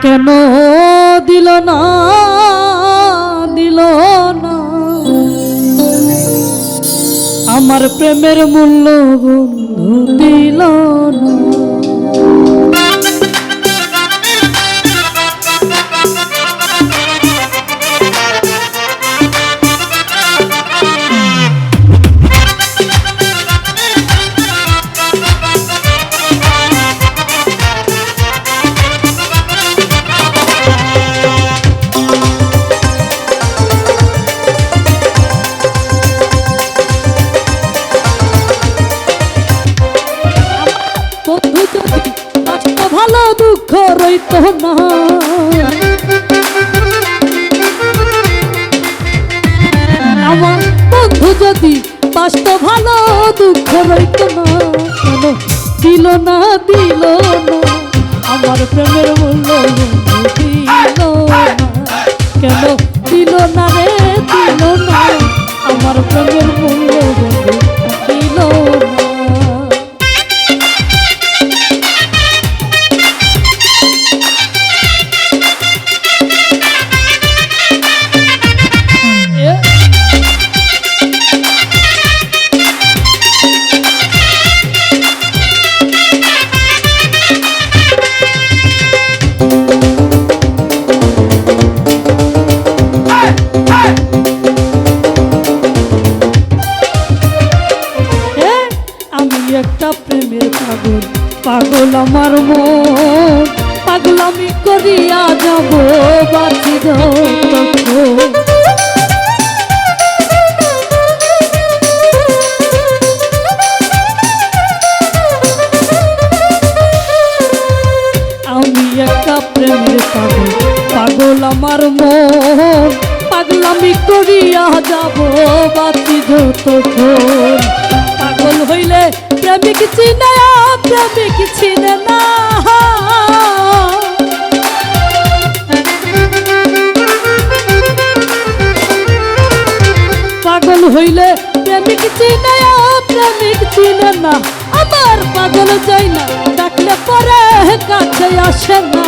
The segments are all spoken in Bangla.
কেন দিল না দিল না আমার প্রেমের মূল্য বন্ধু দিল না। ভালো দুঃখ রইত না আমার বন্ধু যদি বাসত ভালো দুঃখ রইত না কেন দিল না দিল না আমার প্রেমের মূল্য দিল না কেন দিল না রে দিল না আমার প্রেমের মূল্য দিল না। একটা প্রেমের পাগল পাগল আমার মন পাগলামি করিয়া যাব বাঁচি আমি একটা প্রেমের পাগল পাগল আমার মন পাগলামি করিয়া যাব বাঁচি যতক্ষণ পাগল হইলে প্রেমিক চিনে প্রেমিক চিনে না পাগল হইলে প্রেমিক চিনে প্রেমিক চিনে না আমার পাগল যাই না ডাকলে পরে কাছে আসে না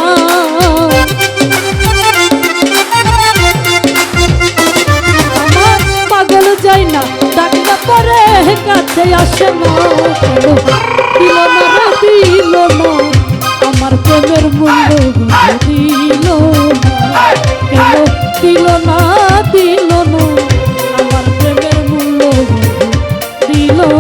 আমার পাগল যাই না ডাকলে পরে কাছে আসে না দিল না রে দিল না আমার প্রেমের মূল্য দিল না কেন দিল না দিল না আমার প্রেমের মূল্য দিল না।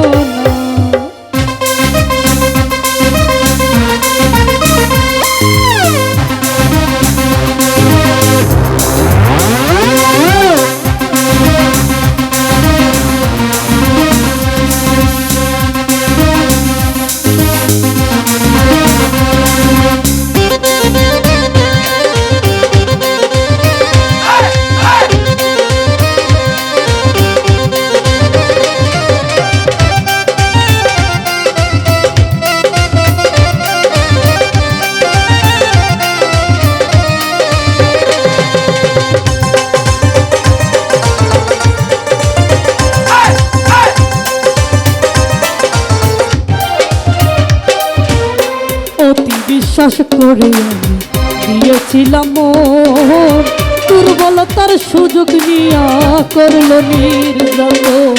বিশ্বাস করে আমি দিয়েছিলাম মন দুর্বলতার সুযোগ নিয়া করল নির্যাতন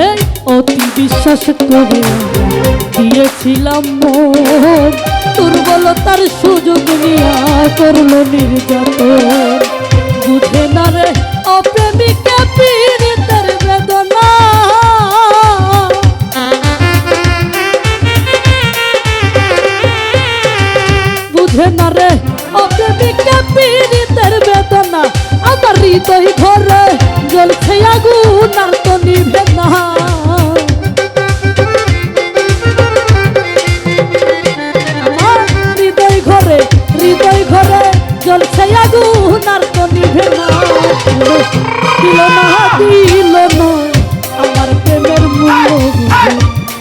এই অতি বিশ্বাস করে দিয়েছিলাম মন দুর্বলতার সুযোগ নিয়া করল নির্যাতন বুঝে না রে অপ্রেমিকা পীড়িতের বেদনা বুঝে না রে অপ্রেমিকা পীড়িতের বেদনা আমার হৃদয় ঘরে জ্বলছে আগুন আর তো নিভে না আমার হৃদয় ঘরে জ্বলছে আগুন আর তো নিভে না দিল না দিল না আমার প্রেমের মূল্য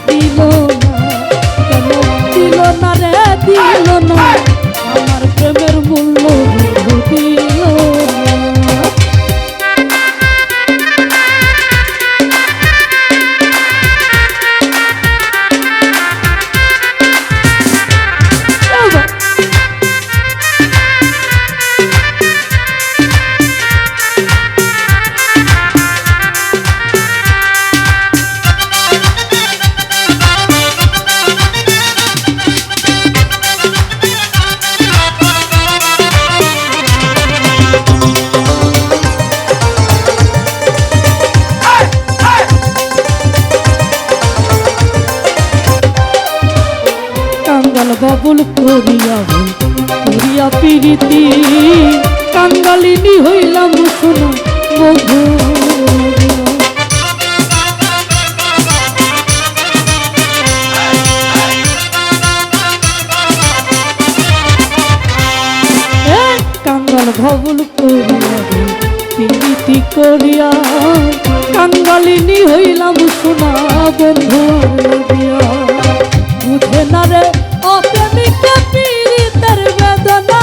দিল না কেন দিল না রে দিল না আমার প্রেমের মূল্য দিল না। প্রীতি কাঙ্গালিনী হইলাম শোনো বন্ধু কাঙ্গাল ভবল করিয়া প্রীতি করিয়া কাঙ্গালিনী হইলাম শোনা বন্ধু দিয়া বুঝে না রে অপ্রেমিকা পীড়িতের বেদনা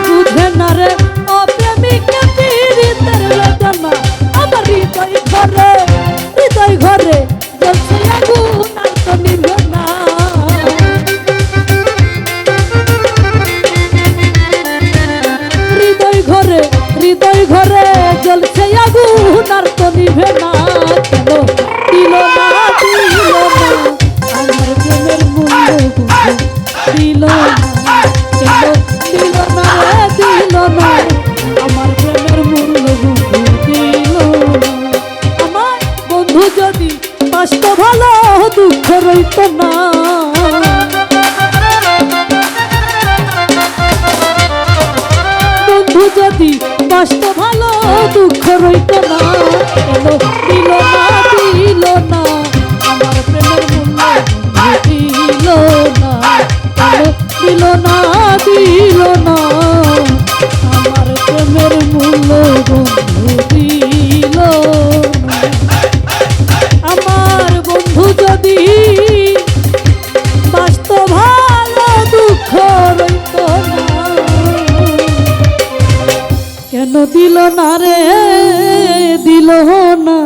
বুঝে না রে অপ্রেমিকা পীড়িতের বেদনা আমার হৃদয় ঘরে জ্বলছে আগুন আর তো নিভে না হৃদয় ঘরে জ্বলছে আগুন আর তো নিভে না কেন দিল না আমার প্রেমের মূল্য দিল না কেন দিল না দিল না আমার প্রেমের মূল্য দিল না আমার বন্ধু যদি কষ্ট ভালো দুঃখ রইত না বন্ধু যদি কষ্ট ভালো দুঃখ রইত না কেন দিল না আমার প্রেমের মূল্য দিল না কেন দিল না আমার প্রেমের মূল্য বন্ধু দিল না আমার বন্ধু যদি বাস্তব ভালো দুঃখ রইত না কেন দিল না রে দিল না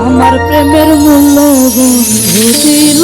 আমার প্রেমের মূল্য বন্ধু দিল